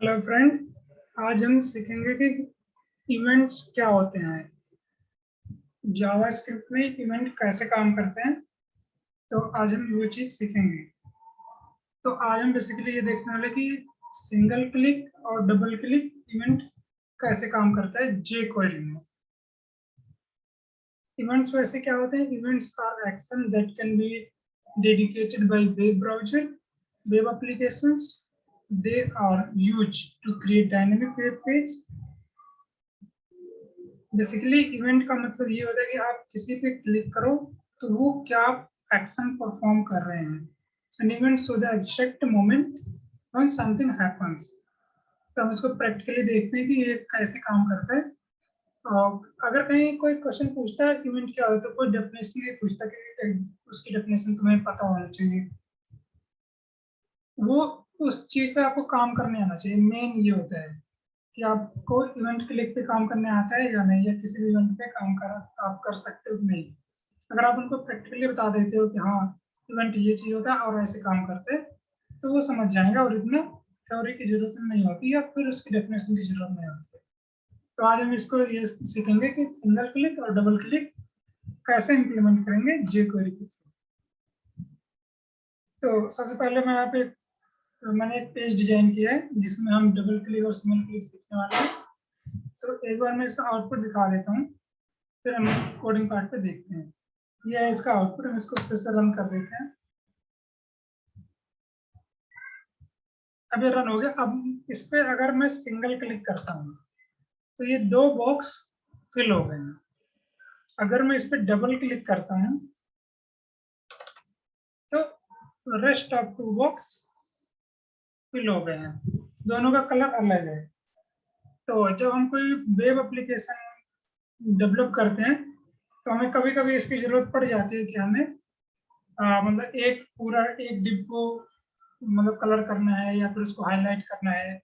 Hello friend, आज हम सीखेंगे कि इवेंट्स क्या होते हैं। जावास्क्रिप्ट में इवेंट कैसे काम करते हैं, तो आज हम वो चीज़ सीखेंगे। तो आज हम बेसिकली ये देखने वाले कि सिंगल क्लिक और डबल क्लिक इवेंट कैसे काम करता है जे क्वेरी में। इवेंट्स वैसे क्या होते हैं? Events are action that can be dedicated by web browser, web applications. They are used to create dynamic web page. Basically event का मतलब ये होता है कि आप किसी पे क्लिक करो तो वो क्या एक्शन परफॉर्म कर रहे हैं। An event so the exact moment when something happens. तो हम इसको प्रैक्टिकली देखते हैं कि ये कैसे काम करता है। अगर कहीं कोई क्वेश्चन पूछता है इवेंट क्या होता है, तो कोई डेफिनेशन नहीं पूछता कि उसकी डेफिनेशन तुम्हें पता होना चाहिए। वो उस चीज पे आपको काम करने आना चाहिए। मेन ये होता है कि आपको इवेंट क्लिक पे काम करने आता है या नहीं, या किसी भी इवेंट पे काम कर आप कर सकते हो कि नहीं। अगर आप उनको प्रैक्टिकली बता देते हो कि हाँ इवेंट ये चीज होता है और ऐसे काम करते हैं, तो वो समझ जाएंगे और इतना थ्योरी की जरूरत नहीं होती या फिर उसकी डेफिनेशन की जरूरत नहीं होती। तो आज हम इसको ये सीखेंगे कि सिंगल क्लिक और डबल क्लिक कैसे इम्प्लीमेंट करेंगे जे क्वेरी के थ्रू। तो सबसे पहले मैंने एक पेज डिजाइन किया है जिसमें हम डबल क्लिक और सिंगल क्लिक सीखने वाले हैं। तो एक बार मैं इसका आउटपुट दिखा देता हूँ, फिर हम इसको कोडिंग पार्ट पे देखते हैं। ये है इसका आउटपुट, हम इसको फिर से रन कर देते हैं। अब ये रन हो गया। अब इस पे अगर मैं सिंगल क्लिक करता हूँ तो ये दो बॉक्स फिल हो गए हैं। अगर मैं इस पे डबल क्लिक करता हूँ तो rest of two box fill हो गए हैं, दोनों का कलर अलग है। तो जब हम कोई वेब एप्लीकेशन डेवलप करते हैं तो हमें कभी कभी इसकी जरूरत पड़ जाती है कि हमें मतलब एक पूरा एक डिप को मतलब कलर करना है, या फिर उसको हाईलाइट करना है,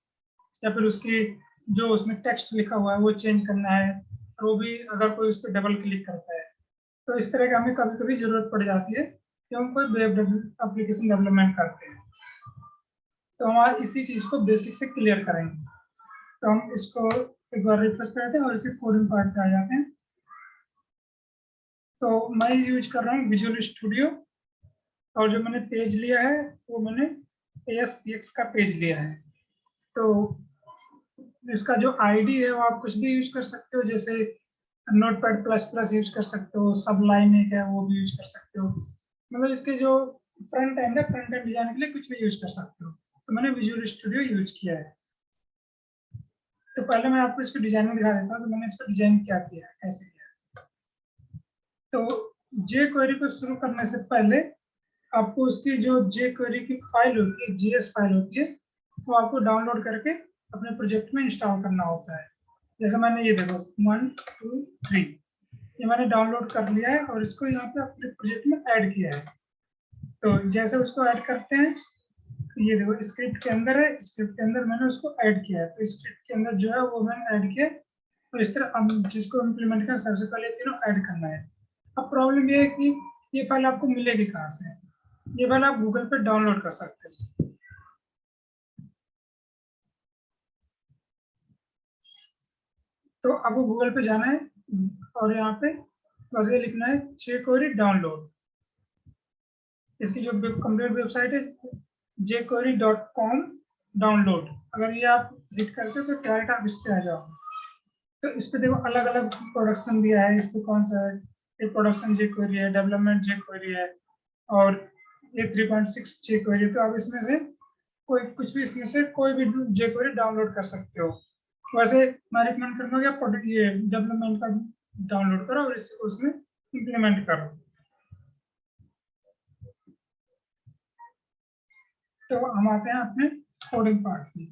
या फिर उसकी जो उसमें टेक्स्ट लिखा हुआ है वो चेंज करना है, और वो भी अगर कोई उस पर डबल क्लिक करता है। तो इस तरह की हमें कभी कभी जरूरत पड़ जाती है कि हम कोई वेब एप्लीकेशन डेवलपमेंट करते हैं। तो हम आज इसी चीज को बेसिक से क्लियर करेंगे। तो हम इसको एक बार रिफ्रेश करते हैं और इसी कोडिंग पार्ट पे आ जाते हैं। तो मैं यूज कर रहा हूँ विजुअल स्टूडियो, और जो मैंने पेज लिया है वो मैंने ASPX का पेज लिया है। तो इसका जो आईडी है वो आप कुछ भी यूज कर सकते हो, जैसे नोटपैड प्लस प्लस यूज कर सकते हो, सबलाइन एक है वो भी यूज कर सकते हो। मतलब इसके जो फ्रंट एंड है, फ्रंट एंड डिजाइन के लिए कुछ भी यूज कर सकते हो। तो मैंने विजुअल स्टूडियो यूज किया है। तो पहले मैं आपको इसको डिजाइन में दिखा देता हूँ कि मैंने इसको डिजाइन क्या किया है, कैसे किया है। तो जे क्वेरी को शुरू करने से पहले आपको उसकी जो जे क्वेरी की फाइल होती है, जीएस फाइल होती है, वो आपको डाउनलोड करके अपने प्रोजेक्ट में इंस्टॉल करना होता है। जैसे मैंने ये देखो 1 2 3 ये मैंने डाउनलोड कर लिया है और इसको यहाँ पे अपने प्रोजेक्ट में ऐड किया है। तो जैसे उसको ऐड करते हैं, ये देखो स्क्रिप्ट के अंदर है, स्क्रिप्ट के अंदर मैंने उसको ऐड किया है। तो स्क्रिप्ट के अंदर जो है वो मैंने ऐड किया। तो इस तरह हम जिसको इम्प्लीमेंट करना, सबसे पहले तीनों ऐड करना है। अब प्रॉब्लम ये है कि ये फाइल आपको मिलेगी कहाँ से? ये फाइल आप गूगल पे डाउनलोड कर सकते हो। तो आपको गूगल पे जाना है और यहाँ पे बस ये लिखना है jQuery डाउनलोड। इसकी जो कंप्लीट वेबसाइट है jQuery.com डाउनलोड। अगर ये आप हिट करते हो तो डायरेक्ट आप इस पे आ जाओगे। तो इस पे देखो अलग अलग प्रोडक्शन दिया है। इस पे कौन सा है? ये प्रोडक्शन jQuery है, डेवलपमेंट jQuery है, और ये 3.6 jQuery। तो आप इसमें से कोई कुछ भी इसमें से कोई भी jQuery डाउनलोड कर सकते हो। वैसे मैं रिकमेंड करूंगा कि आप ये डेवलपमेंट का डाउनलोड करो और इसको उसमें इम्प्लीमेंट करो। तो हम आते हैं अपने कोडिंग पार्ट में।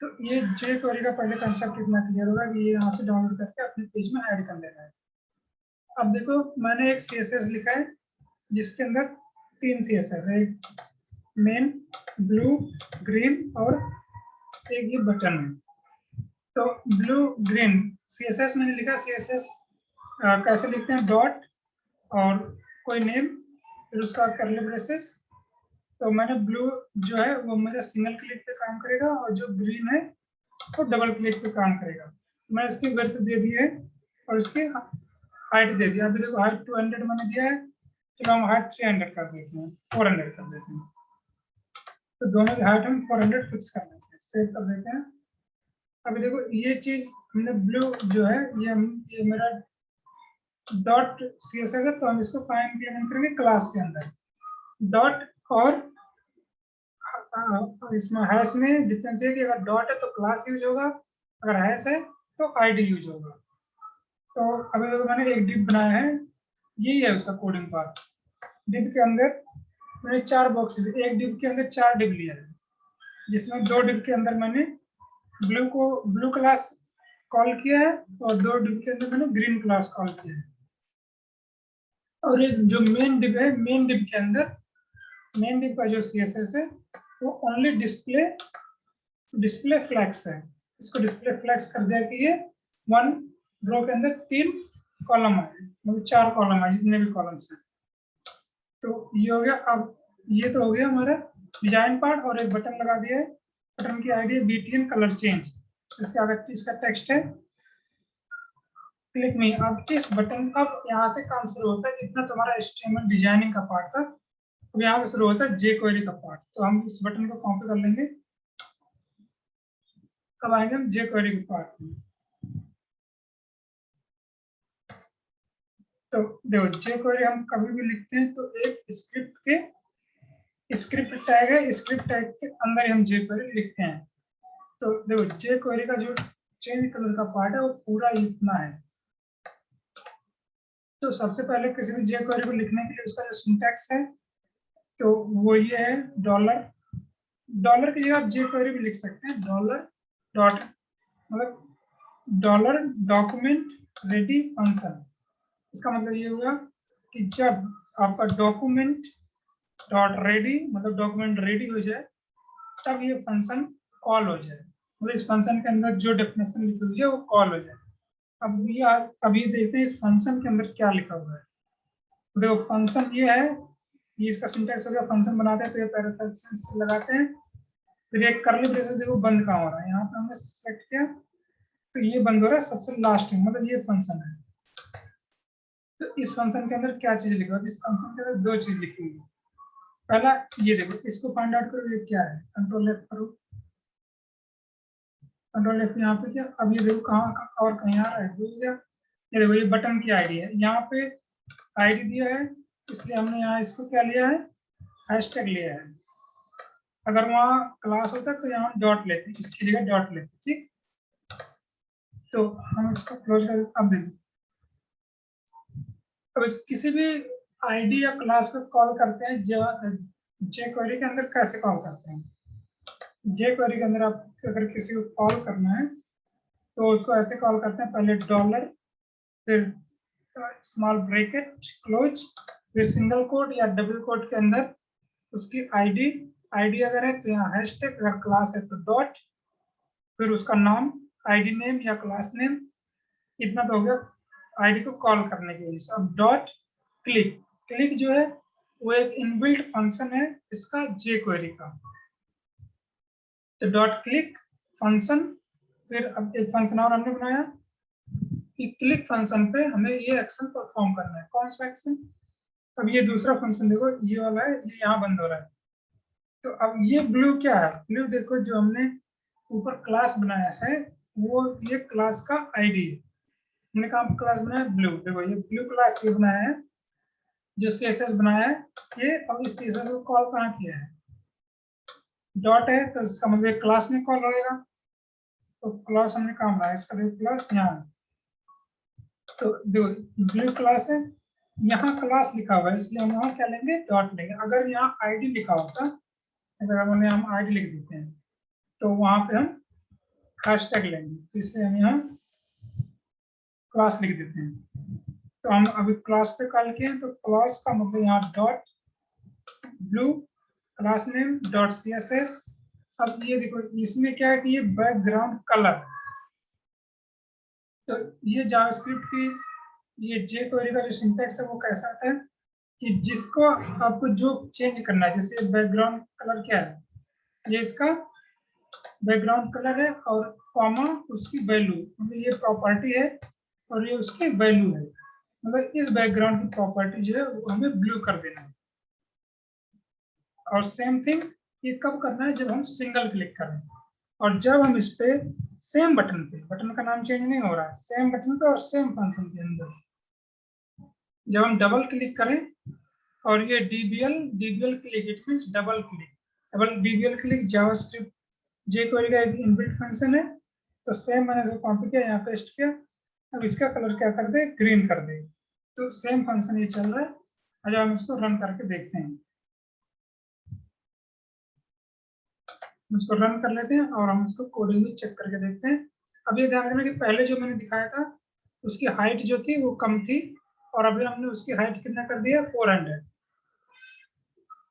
तो ये jQuery का पहले कंसेप्ट इतना क्लियर होगा कि ये यहाँ से डाउनलोड करके अपने पेज में ऐड कर लेना है। अब देखो मैंने एक CSS लिखा है जिसके अंदर 3 CSS है, एक मेन, ब्लू, ग्रीन और एक ये बटन है। तो ब्लू ग्रीन CSS मैंने लिखा। CSS कैसे लिखते हैं? डॉट और कोई नेम, फिर उसका कर्ली ब्रेसेस, तो मैंने ब्लू जो है वो मेरा सिंगल क्लिक पे काम करेगा और जो ग्रीन है वो डबल क्लिक पे काम करेगा। मैं इसकी विड्थ दे दी है और इसकी हाइट दे दिया। अभी देखो हाइट 200 मैंने दिया है, चलो हम हाइट 300 कर देते हैं, 400 कर देते हैं। तो दोनों की हाइट हम 400 फिक्स कर लेते हैं, सेव कर देते हैं। अभी देखो ये चीज हमने ब्लू जो है ये मेरा डॉट CSS है, तो हम इसको कहाँ इम्प्लीमेंट करेंगे, क्लास के अंदर। डॉट और इसमें हैश में डिफरेंस है कि अगर डॉट है तो क्लास यूज होगा, अगर हैश है तो आईडी यूज होगा। तो अभी देखो मैंने एक डिव बनाया है, यही है उसका कोडिंग पार्ट। डिव के अंदर मैंने 4 बॉक्स, एक डिव के अंदर 4 डिव लिया है, जिसमें 2 डिव के अंदर मैंने ब्लू क्लास कॉल किया है और 2 डिव के अंदर मैंने ग्रीन क्लास कॉल किया है। और एक जो मेन डिव है, मेन डिव के अंदर मेन डिव का जो CSS है वो ओनली डिस्प्ले फ्लैग्स है। इसको डिस्प्ले फ्लैग्स कर दिया कि ये 1 रो के अंदर 3 कॉलम है, मतलब 4 कॉलम है, जितने भी कॉलम्स हैं। तो ये हो गया। अब ये तो हो गया हमारा डिजाइन पार्ट, और एक बटन लगा दिया है। बटन की आईडी है BTN कलर चेंज। इसके आगे इसका टेक्स्ट है क्लिक मी। अब इस बटन का यहाँ से काम शुरू होता है, इतना तुम्हारा HTML डिजाइनिंग का पार्ट था। अब यहाँ से शुरू होता है jQuery का पार्ट। तो हम इस बटन को कॉपी कर लेंगे, कब आएंगे हम jQuery के पार्ट में। तो देखो jQuery हम कभी भी लिखते हैं तो एक स्क्रिप्ट टैग है, स्क्रिप्ट टैग के अंदर हम jQuery लिखते हैं। तो देखो jQuery का जो चेंज कलर का पार्ट है वो पूरा इतना है। तो सबसे पहले किसी भी jQuery को लिखने के लिए उसका जो सिंटैक्स है तो वो ये है डॉलर की जगह आप jQuery भी लिख सकते हैं। डॉलर डॉट मतलब डॉलर डॉक्यूमेंट रेडी फंक्शन। इसका मतलब ये हुआ कि जब आपका डॉक्यूमेंट डॉट रेडी मतलब डॉक्यूमेंट रेडी हो जाए तब ये फंक्शन कॉल हो जाए, मतलब इस फंक्शन के अंदर जो डेफिनेशन लिखी हुई है वो कॉल हो जाए। अब ये देखते हैं इस फंक्शन के अंदर क्या लिखा हुआ है। तो देखो फंक्शन ये है, ये इसका सिंटैक्स हो गया। फंक्शन बनाते हैं तो ये पैरेंथेसिस लगाते हैं, फिर एक कर्ली ब्रेसेस देखो बंद कहाँ हो रहा है, यहाँ पे हमने सेलेक्ट किया तो ये बंद हो रहा है सबसे लास्ट में, मतलब ये फंक्शन है। तो इस फंक्शन के अंदर क्या चीज लिखा है, इस फंक्शन के अंदर 2 चीज लिखी हुई है। पहला ये देखो, इसको फाइंड आउट करो ये क्या है, कंट्रोल F करो, कंट्रोल F यहाँ पे क्या, अब ये देखो कहाँ और कहीं आ रहा है, भूल गया। ये देखो ये बटन की आईडी है, यहाँ पे आईडी दिया है इसलिए हमने यहाँ इसको क्या लिया है, हैशटैग लिया है। अगर वहाँ क्लास होता तो यहाँ डॉट लेते, इसकी जगह डॉट लेते, ठीक। तो हम इसको क्लोज कर, अब देखो अब किसी भी आईडी या क्लास को कॉल करते हैं jQuery के अंदर कैसे कॉल करते हैं। jQuery के अंदर आप अगर किसी को कॉल करना है तो उसको ऐसे कॉल करते हैं, पहले डॉलर, फिर स्मॉल ब्रैकेट क्लोज, फिर सिंगल कोट या डबल कोट के अंदर उसकी आईडी अगर है तो यहाँ हैशटैग, अगर क्लास है तो डॉट, फिर उसका नाम, आईडी नेम या क्लास नेम। इतना तो हो गया आईडी को कॉल करने के लिए। अब डॉट क्लिक, क्लिक जो है वो एक इनबिल्ट फंक्शन है इसका jQuery का। तो डॉट क्लिक फंक्शन, फिर अब एक फंक्शन और हमने बनाया कि क्लिक फंक्शन पे हमें ये एक्शन परफॉर्म करना है। कौन सा एक्शन, अब ये दूसरा फंक्शन देखो ये वाला है, ये यहाँ बंद हो रहा है। तो अब ये ब्लू क्या है, ब्लू देखो जो हमने ऊपर क्लास बनाया है वो ये क्लास का आईडी है। हमने कहा क्लास बनाया ब्लू, देखो ये ब्लू क्लास ये बनाया है जो CSS बनाया है ये। अब इस CSS को कॉल कहाँ किया है, डॉट है तो इसका मतलब क्लास में कॉल होएगा। तो क्लास हमने कहाँ बनाया, इसका देखो क्लास यहाँ है। तो देखो ब्लू क्लास है, यहाँ क्लास लिखा हुआ है इसलिए हम यहाँ क्या लेंगे, डॉट लेंगे। अगर यहाँ आईडी लिखा होता, अगर हम आईडी लिख देते हैं तो वहां पे हम हैशटैग लेंगे, इसलिए हम यहाँ क्लास लिख देते हैं। तो हम अभी क्लास पे कॉल किए तो क्लास का मतलब यहाँ dot blue class name dot CSS। अब ये देखो इसमें क्या है कि ये बैकग्राउंड कलर, तो ये जावास्क्रिप्ट की ये jQuery का जो सिंटैक्स है वो कैसा आता है कि जिसको आपको जो चेंज करना है, जैसे बैकग्राउंड कलर क्या है, ये इसका बैकग्राउंड कलर है और कॉमा उसकी वैल्यू, मतलब ये प्रॉपर्टी है और ये उसकी वैल्यू है, मतलब इस बैकग्राउंड की प्रॉपर्टी जो है वो हमें ब्लू कर देना है। और सेम थिंग ये कब करना है, जब हम सिंगल क्लिक करें और जब हम इस पे सेम बटन पे, बटन का नाम चेंज नहीं हो रहा है, सेम बटन पे और सेम फंक्शन के अंदर जब हम डबल क्लिक करें और ये DBL click, it means double click, double DBL click JavaScript jQuery का एक इनबिल्ट फंक्शन है। तो सेम मैंने इसको कॉपी किया, यहाँ पेस्ट किया, अब इसका कलर क्या कर दे, ग्रीन कर दे। तो सेम फंक्शन ये चल रहा है। आज हम इसको रन करके देखते हैं, इसको रन कर लेते हैं और हम इसको कोडिंग में चेक करके देखते हैं। अब ये ध्यान रखना कि पहले जो मैंने दिखाया था उसकी हाइट जो थी वो कम थी और अभी हमने उसकी हाइट कितना कर दिया, 400।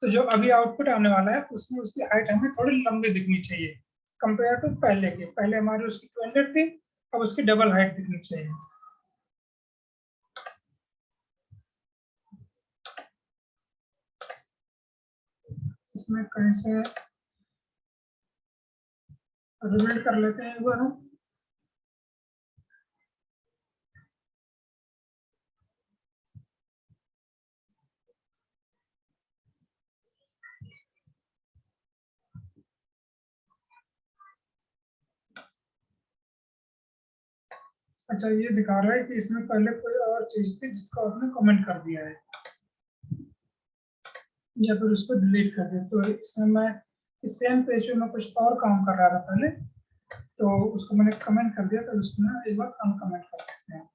तो जो अभी आउटपुट आने वाला है उसमें उसकी हाइट हमें थोड़ी लंबी दिखनी चाहिए कंपेयर टू पहले के। पहले हमारी उसकी 200 थी, अब उसकी डबल हाइट दिखनी चाहिए। इसमें कहीं से रिबिल्ड कर लेते हैं एक बार हम। अच्छा, ये दिखा रहा है कि इसमें पहले कोई और चीज थी जिसको आपने कमेंट कर दिया है या फिर उसको डिलीट कर दिया। तो इसमें मैं इस सेम पेज पे मैं कुछ और काम कर रहा था पहले, तो उसको मैंने कमेंट कर दिया, तो उसको ना एक बार अनकमेंट कर देते हैं,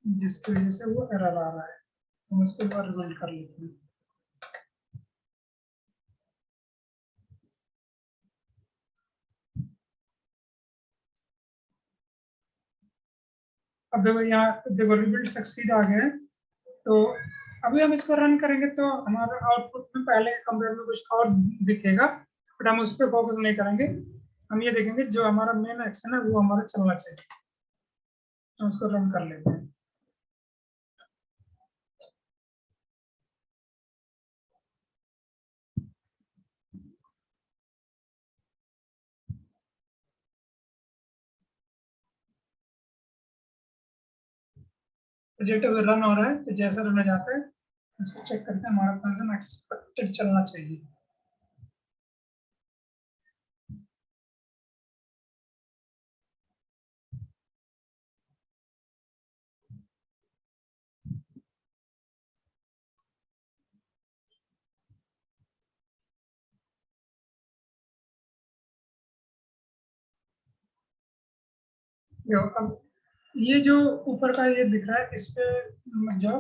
जिसकी वजह से वो एरर आ रहा है। हम उसको एक बार रिबिल्ड कर लेते हैं। अब देखो यहाँ देखो रिबिल्ड सक्सीड आ गया है। तो अभी हम इसको रन करेंगे तो हमारा आउटपुट में पहले के कंपेयर में कुछ और दिखेगा, बट हम उस पर फोकस नहीं करेंगे। हम ये देखेंगे जो हमारा मेन एक्शन है वो हमारा चलना चाहिए। तो उसको रन कर लेते हैं। प्रोजेक्ट अगर रन हो रहा है तो जैसा रन हो जाता है उसको चेक करके हमारा फंक्शन एक्सपेक्टेड चलना चाहिए। जो अब ये जो ऊपर का ये दिख रहा है इस पे मत जाओ,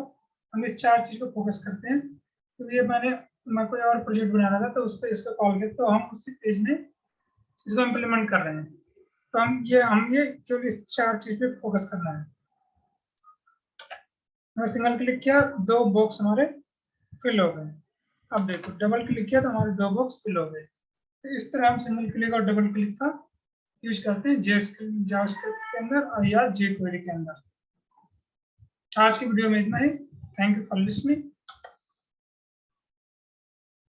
हम इस चार चीज को फोकस करते हैं। तो ये मैं कोई और प्रोजेक्ट बना रहा था तो उस पर इसको कॉल किया, तो हम उसी पेज में इसको इम्प्लीमेंट कर रहे हैं। तो हम ये केवल इस चार चीज पे फोकस करना है। मैंने सिंगल क्लिक किया, दो बॉक्स हमारे फिल हो गए। अब देखो डबल क्लिक किया तो हमारे दो बॉक्स फिल हो गए। तो इस तरह हम सिंगल क्लिक और डबल क्लिक का यूज करते हैं जावास्क्रिप्ट के अंदर और या jQuery के अंदर। आज की वीडियो में इतना ही। Thank you for listening.